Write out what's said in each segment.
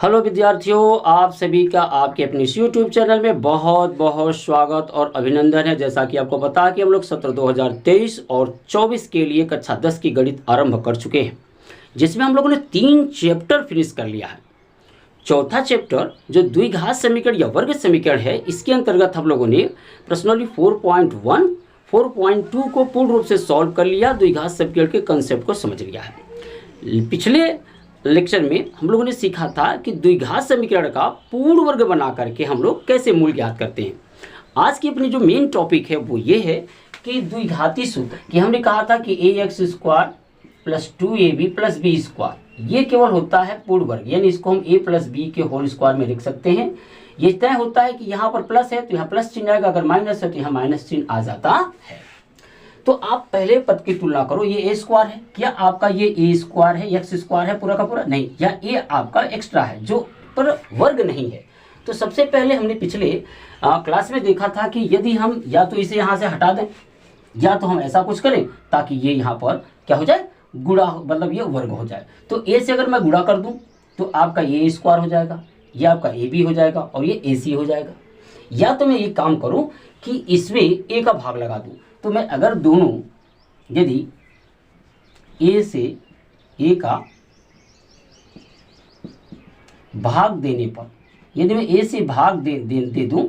Hello विद्यार्थियों, आप सभी का आपके अपने इस यूट्यूब चैनल में बहुत बहुत स्वागत और अभिनंदन है। जैसा कि आपको पता है कि हम लोग सत्र 2023 और 24 के लिए कक्षा 10 की गणित आरंभ कर चुके हैं, जिसमें हम लोगों ने 3 चैप्टर फिनिश कर लिया है। चौथा चैप्टर जो द्विघात समीकरण या वर्ग समीकरण है, इसके अंतर्गत हम लोगों ने प्रश्नावली 4.1 4.2 को पूर्ण रूप से सॉल्व कर लिया, द्विघात समीकरण के कंसेप्ट को समझ लिया है। पिछले लेक्चर में हम लोगों ने सीखा था कि द्विघात समीकरण का पूर्ण वर्ग बना करके हम लोग कैसे मूल ज्ञात करते हैं। आज की अपनी जो मेन टॉपिक है वो ये है कि द्विघाती सूत्र, कि हमने कहा था कि ax² plus 2ab plus b square ये केवल होता है पूर्ण वर्ग, यानी इसको हम a प्लस बी के होल स्क्वायर में लिख सकते हैं। ये तय होता है कि यहाँ पर प्लस है तो यहाँ प्लस चिन्ह आएगा, अगर माइनस है तो यहाँ माइनस चिन्ह आ जाता है। तो आप पहले पद की तुलना करो, ये a स्क्वायर है, क्या आपका ये a स्क्वायर है, x स्क्वायर है पूरा का पूरा? नहीं, या a आपका एक्स्ट्रा है जो पर वर्ग नहीं है। तो सबसे पहले हमने पिछले क्लास में देखा था कि यदि हम या तो इसे यहाँ से हटा दें या तो हम ऐसा कुछ करें ताकि ये यहाँ पर क्या हो जाए, गुणा, मतलब ये वर्ग हो जाए। तो a से अगर मैं गुणा कर दूं तो आपका a स्क्वायर हो जाएगा, ये आपका ab हो जाएगा और ये ac हो जाएगा। या तो मैं ये काम करूं कि इसमें a का भाग लगा दूं, तो मैं अगर दोनों, यदि a से a का भाग देने पर, यदि मैं a से भाग दे दूं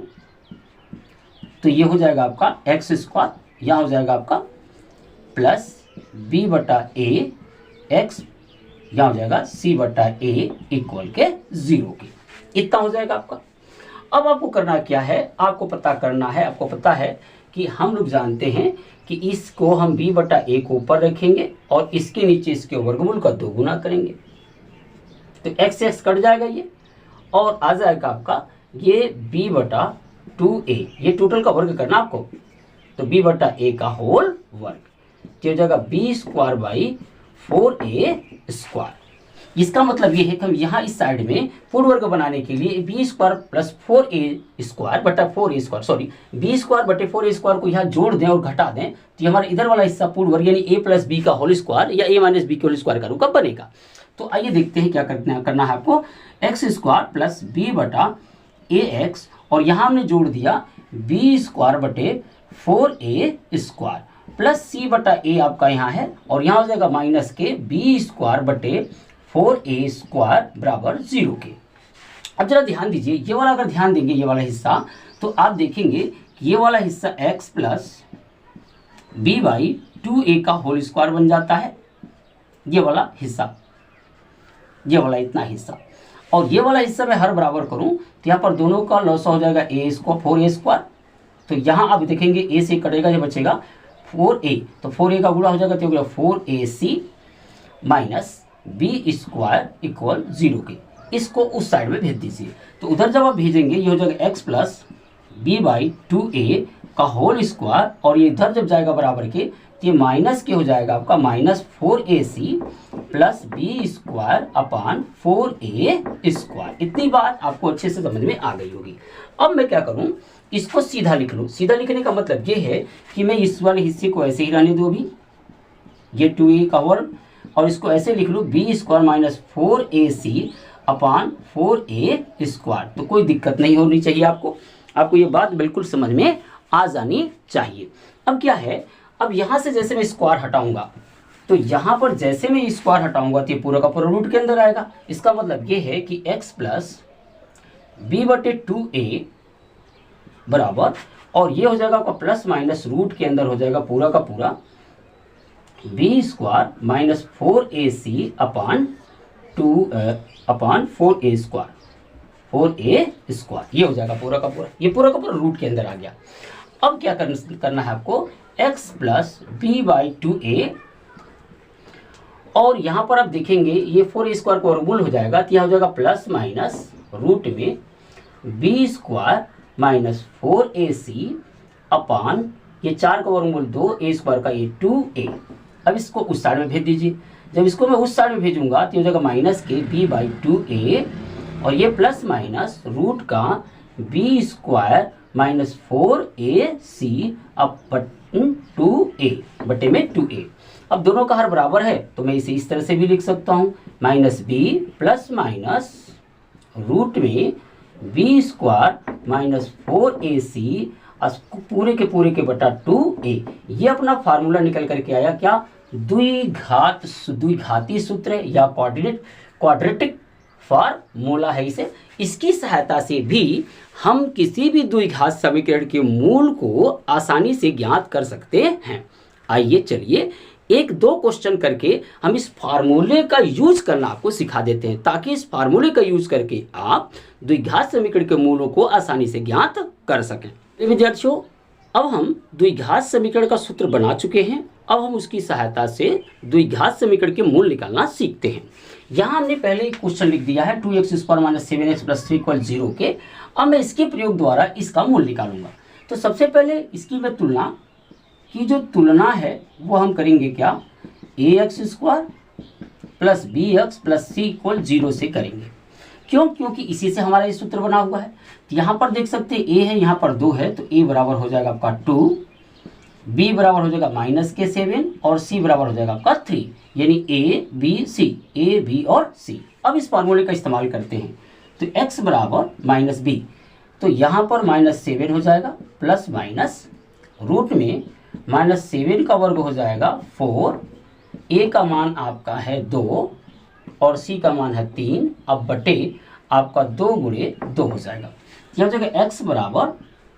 तो ये हो जाएगा आपका x स्क्वायर, यहाँ हो जाएगा आपका प्लस b बटा a x, यहाँ हो जाएगा c बटा a इक्वल के 0 के, इतना हो जाएगा आपका। अब आपको करना क्या है, आपको पता करना है, आपको पता है कि हम लोग जानते हैं कि इसको हम b बटा a को ऊपर रखेंगे और इसके नीचे इसके वर्गमूल का 2 गुना करेंगे, तो x x कट जाएगा ये और आ जाएगा आपका ये b बटा 2a, ये टोटल का वर्ग करना आपको, तो b बटा a का होल वर्ग, तो हो जाएगा b square by 4a square. इसका मतलब ये है कि हम यहाँ इस साइड में पूर्ण वर्ग बनाने के लिए B square plus 4a square बटा 4a square, sorry B square बटे 4a स्क्वायर को यहाँ जोड़ दें और घटा दें तो हमारा इधर वाला हिस्सा पूर्ण वर्ग यानी a प्लस बी का होल स्क्वायर या a माइनस बी के होल स्क्वायर का रूप बनेगा। तो आइए देखते हैं क्या करना है आपको, एक्स स्क्वायर प्लस बी बटा ए एक्स और यहाँ हमने जोड़ दिया बी स्क्वायर बटे 4a स्क्वायर प्लस c बटा a आपका यहाँ है और यहाँ हो जाएगा माइनस के बी स्क्वायर बटे 4a स्क्वायर बराबर 0 के। अब जरा ध्यान दीजिए, ये वाला अगर ध्यान देंगे ये वाला हिस्सा तो आप देखेंगे कि ये वाला हिस्सा x plus B by 2a का होल स्क्वायर बन जाता है, ये वाला हिस्सा, ये वाला इतना हिस्सा, और ये वाला हिस्सा मैं हर बराबर करूं तो यहाँ पर दोनों का लॉस हो जाएगा a स्क्वायर 4a स्क्वायर, तो यहाँ आप देखेंगे a से कटेगा, ये बचेगा 4a, तो 4a का गुणा हो जाएगा तो 4ac minus B square equal 0 के। इसको उस साइड में भेज दीजिए, तो उधर जब आप भेजेंगे ये हो जाएगा x plus B by 2a का होल स्क्वायर और ये इधर जब जाएगा बराबर के तो ये माइनस के हो जाएगा आपका minus 4ac plus b square upon 4a square. इतनी बात आपको अच्छे से समझ में आ गई होगी। अब मैं क्या करूं, इसको सीधा लिख लूँ। सीधा लिखने का मतलब ये है कि मैं इस वाले हिस्से को ऐसे ही रहने दूँ, अभी ये 2a का वर्ग, और इसको ऐसे लिख लूँ बी स्क्वायर माइनस 4ac अपान 4a स्क्वायर। तो कोई दिक्कत नहीं होनी चाहिए, आपको ये बात बिल्कुल समझ में आ जानी चाहिए। अब क्या है, अब यहाँ से जैसे मैं स्क्वायर हटाऊंगा तो यहाँ पर जैसे मैं स्क्वायर हटाऊंगा तो ये पूरा का पूरा रूट के अंदर आएगा। इसका मतलब ये है कि x प्लस बी बटे 2a बराबर, और ये हो जाएगा आपका प्लस माइनस रूट के अंदर हो जाएगा पूरा का पूरा बी स्क्वायर माइनस 4ac अपान 4a स्क्वायर 4a स्क्वायर, ये हो जाएगा पूरा का पूरा, ये पूरा का पूरा रूट के अंदर आ गया। अब क्या करना है आपको, x plus B by 2a, और यहाँ पर आप देखेंगे ये 4a स्क्वायर का वर्गमूल हो जाएगा तो यह हो जाएगा प्लस माइनस रूट में बी स्क्वायर माइनस 4ac अपान ये 4 का वर्गमूल 2a स्क्वायर का ये 2a। अब इसको उस साइड में भेज दीजिए, जब इसको मैं उस साइड में भेजूंगा तो हो जाएगा माइनस के b बाई 2a और ये प्लस माइनस रूट का बी स्क्वायर माइनस 4ac अपन 2a बटे में 2a। अब दोनों का हर बराबर है तो मैं इसे इस तरह से भी लिख सकता हूँ, minus b plus minus root में बी स्क्वायर माइनस 4ac पूरे के बटा 2a। ये अपना फार्मूला निकल करके आया क्या, द्विघाती सूत्र या क्वाड्रेटिक फार्मूला है इसे। इसकी सहायता से भी हम किसी भी द्विघात समीकरण के मूल को आसानी से ज्ञात कर सकते हैं। आइए चलिए एक दो क्वेश्चन करके हम इस फार्मूले का यूज करना आपको सिखा देते हैं, ताकि इस फार्मूले का यूज करके आप द्विघात समीकरण के मूलों को आसानी से ज्ञात कर सकें। विद्यार्थियों, अब हम द्विघात समीकरण का सूत्र बना चुके हैं। अब हम उसकी सहायता से द्विघात समीकरण के मूल निकालना सीखते हैं। यहाँ हमने पहले एक क्वेश्चन लिख दिया है 2x square minus 7x plus 3 = 0 के। अब मैं इसके प्रयोग द्वारा इसका मूल निकालूंगा। तो सबसे पहले इसकी मैं तुलना की जो तुलना है वो हम करेंगे क्या, ax square plus bx plus c = 0 से करेंगे। क्यों? क्योंकि इसी से हमारा ये सूत्र बना हुआ है। तो यहाँ पर देख सकते हैं a है, यहाँ पर 2 है, तो a बराबर हो जाएगा आपका 2, b बराबर हो जाएगा -7 और c बराबर हो जाएगा आपका 3, यानी a b c, a b और c। अब इस फार्मूले का इस्तेमाल करते हैं। तो x बराबर -b, तो यहाँ पर -7 हो जाएगा प्लस माइनस रूट में -7 का वर्ग हो जाएगा 4, a का मान आपका है 2 और c का मान है 3। अब बटे आपका 2 गुणे 2 हो जाएगा। यह हो जाएगा x बराबर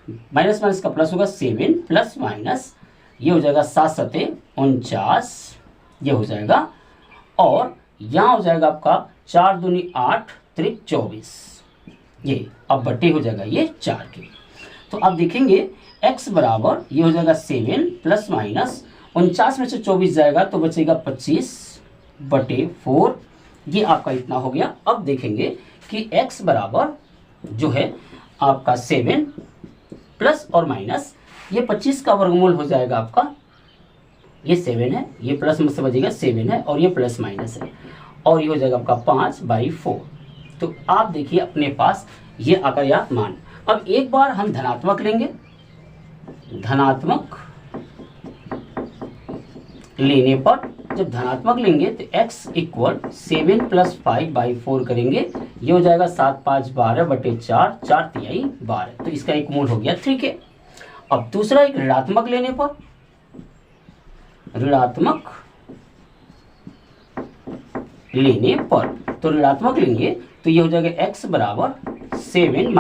माइनस माइनस का प्लस होगा 7 प्लस माइनस, ये हो जाएगा 7 7 49, ये हो जाएगा। और यहाँ हो जाएगा आपका 4 दूनी 8 त्रिक 24, ये अब बटे हो जाएगा ये 4 के। तो अब देखेंगे x बराबर ये हो जाएगा 7 प्लस माइनस 49 में से 24 जाएगा तो बचेगा 25 बटे 4, ये आपका इतना हो गया। अब देखेंगे कि x बराबर जो है आपका 7 प्लस और माइनस, ये 25 का वर्गमूल हो जाएगा आपका, ये 7 है, ये प्लस में से बचेगा 7 है और ये प्लस माइनस है, और ये हो जाएगा आपका 5/4। तो आप देखिए अपने पास ये आकर या मान। अब एक बार हम धनात्मक लेंगे, धनात्मक लेने पर जब धनात्मक लेंगे तो x = 7 + 5/4 करेंगे, ये हो जाएगा 7 5 12 बटे 4, 4 तिहाई 12, तो इसका एक मूल हो गया 3 के। अब दूसरा एक ऋणात्मक लेने पर, ऋणात्मक लेने पर तो ऋणात्मक लेंगे तो ये हो जाएगा x बराबर 7 -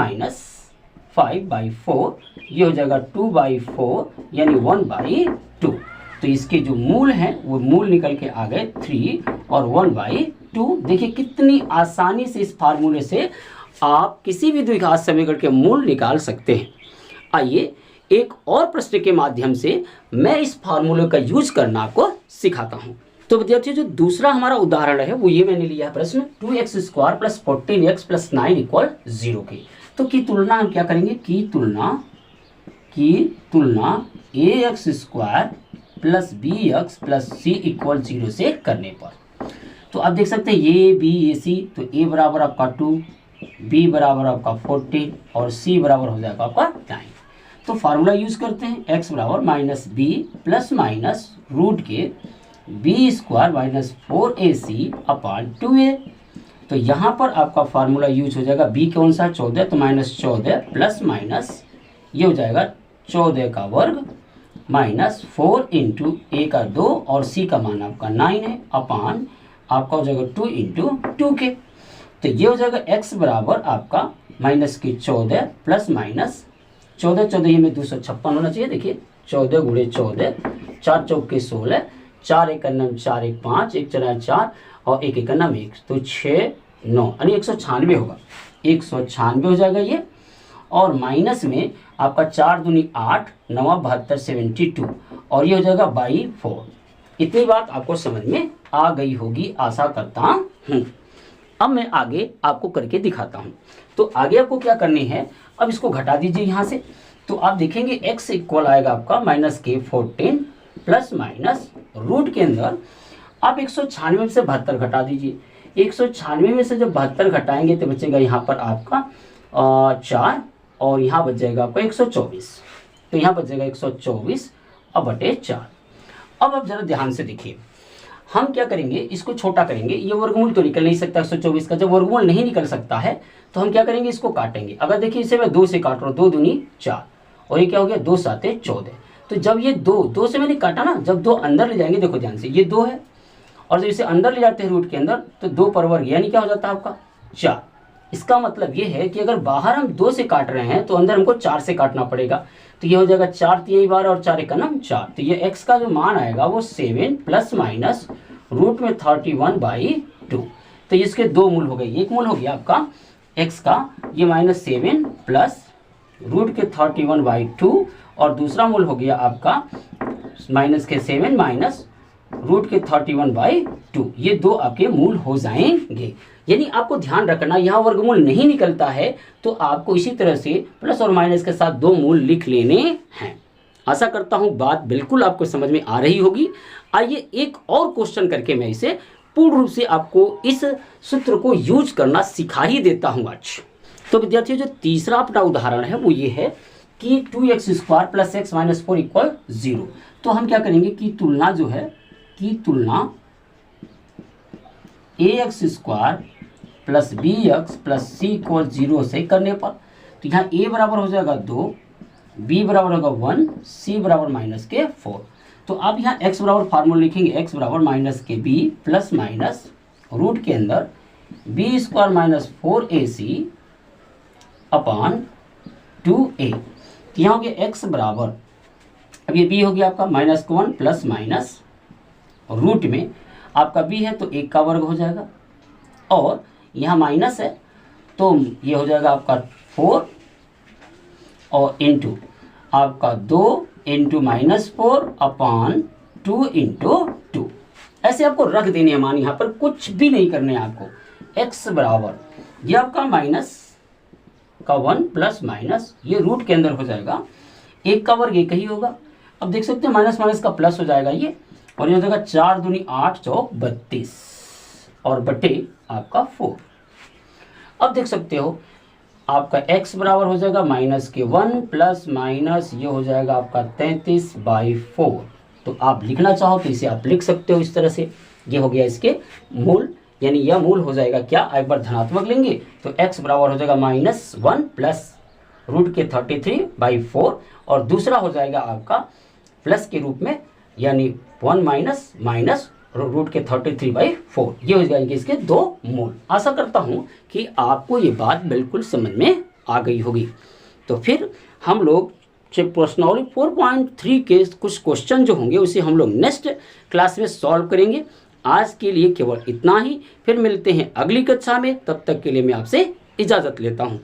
5/4, ये हो जाएगा 2/4 यानी 1/2। तो इसके जो मूल हैं वो मूल निकल के आ गए 3 और 1/2। देखिए कितनी आसानी से इस फार्मूले से आप किसी भी द्विघात समीकरण के मूल निकाल सकते हैं। आइए एक और प्रश्न के माध्यम से मैं इस फार्मूले का यूज करना आपको सिखाता हूं। तो विद्यार्थियों जो दूसरा हमारा उदाहरण है वो ये मैंने लिया है प्रश्न 2x square plus 14x plus 9 = 0 के। तो की तुलना हम क्या करेंगे, की तुलना ax square plus bx plus c = 0 से करने पर। तो आप देख सकते हैं ये b a c, तो a बराबर आपका 2, b बराबर आपका 14 और c बराबर हो जाएगा आपका 9। तो फार्मूला यूज करते हैं, x बराबर -b प्लस माइनस रूट के b स्क्वायर माइनस 4ac/2a। तो यहाँ पर आपका फार्मूला यूज हो जाएगा, b कौन सा 14, तो -14 प्लस माइनस ये हो जाएगा 14 का वर्ग माइनस 4 × a का 2 और c का मान आपका 9 है, अपान आपका हो जाएगा 2 × 2 के। तो ये हो जाएगा x बराबर आपका -14 प्लस माइनस 14 14 ये में 256 होना चाहिए। देखिए 14 × 14, 4 चौक के 16, 4 1 9 4 1 5, 1 4 4 और 1 1 9 1, तो 6 9 यानी 196 होगा, 196 हो जाएगा ये। और माइनस में आपका 4 दूनी 8 9 72 72 और ये हो जाएगा 4। इतनी बात आपको समझ में आ गई होगी आशा करता हूँ। अब मैं आगे आपको करके दिखाता हूँ। तो आगे आपको क्या करनी है, अब इसको घटा दीजिए यहाँ से। तो आप देखेंगे x इक्वल आएगा आपका -k14 प्लस माइनस रूट के अंदर आप 196 में से 72 घटा दीजिए। 196 में से जब 72 घटाएंगे तो बचेगा यहाँ पर आपका 4 और यहाँ बच जाएगा आपका 124। तो यहाँ बच जाएगा 124 अब बटे 4। अब आप जरा ध्यान से देखिए, हम क्या करेंगे, इसको छोटा करेंगे। ये वर्गमूल तो निकल नहीं सकता 124 का, जब वर्गमूल नहीं निकल सकता है तो हम क्या करेंगे, इसको काटेंगे। अगर देखिए इसे मैं 2 से काट रहा हूँ, 2 दूनी 4 और ये क्या हो गया 2 7 14। तो जब ये 2 से मैंने काटा ना, जब 2 अंदर ले जाएंगे, देखो ध्यान से ये 2 है और जब इसे अंदर ले जाते हैं रूट के अंदर तो 2 पर वर्ग यानी क्या हो जाता है आपका 4। इसका मतलब ये है कि अगर बाहर हम 2 से काट रहे हैं तो अंदर हमको 4 से काटना पड़ेगा। तो ये हो जाएगा 4 3 बार और 4 1 4। तो ये x का जो मान आएगा वो 7 प्लस माइनस रूट में 31/2। तो इसके 2 मूल हो गए, एक मूल हो गया आपका x का ये -7 प्लस रूट के 31/2 और दूसरा मूल हो गया आपका माइनस के 7 माइनस रूट के 31/2। ये 2 आपके मूल हो जाएंगे। यानी आपको ध्यान रखना, यहाँ वर्गमूल नहीं निकलता है तो आपको इसी तरह से प्लस और माइनस के साथ 2 मूल लिख लेने हैं। आशा करता हूँ बात बिल्कुल आपको समझ में आ रही होगी। आइए एक और क्वेश्चन करके मैं इसे पूर्ण रूप से आपको इस सूत्र को यूज करना सिखा ही देता हूँ आज। तो विद्यार्थियों, जो तीसरा अपना उदाहरण है वो ये है कि 2x² + x - 4 = 0। तो हम क्या करेंगे कि तुलना जो है की तुलना ax² + bx + c = 0 से करने पर, तो यहाँ a बराबर हो जाएगा 2, b बराबर होगा 1, c बराबर -4। तो आप यहाँ x बराबर फार्मूला लिखेंगे, x बराबर -b प्लस माइनस रूट के अंदर b² - 4ac अपॉन 2a। तो यहाँ हो गया x बराबर, अब ये b हो गया आपका -1 प्लस माइनस रूट में आपका b है तो 1 का वर्ग हो जाएगा और यहाँ माइनस है तो ये हो जाएगा आपका 4 और इंटू आपका 2 इंटू -4 अपॉन 2 इंटू 2। ऐसे आपको रख देने हैं मान, यहाँ पर कुछ भी नहीं करने हैं आपको। x बराबर ये आपका माइनस का 1 प्लस माइनस ये रूट के अंदर हो जाएगा, 1 का वर्ग 1 ही होगा। अब देख सकते हैं माइनस माइनस का प्लस हो जाएगा ये, और ये हो जाएगा 4 दूनी 8 चौक 32 और बटे आपका 4। अब देख सकते हो आपका x बराबर हो जाएगा -1 प्लस माइनस ये हो जाएगा आपका 33/4। तो आप लिखना चाहो तो इसे आप लिख सकते हो इस तरह से। ये हो गया इसके मूल, यानी यह मूल हो जाएगा क्या, एक बार धनात्मक लेंगे तो x बराबर हो जाएगा -1 प्लस रूट के 33/4 और दूसरा हो जाएगा आपका प्लस के रूप में यानी 1 माइनस रूट के 33/4। ये हो जाएंगे इसके 2 मूल। आशा करता हूँ कि आपको ये बात बिल्कुल समझ में आ गई होगी। तो फिर हम लोग प्रश्नावली 4.3 के कुछ क्वेश्चन जो होंगे उसे हम लोग नेक्स्ट क्लास में सॉल्व करेंगे। आज के लिए केवल इतना ही, फिर मिलते हैं अगली कक्षा में। तब तक के लिए मैं आपसे इजाज़त लेता हूँ।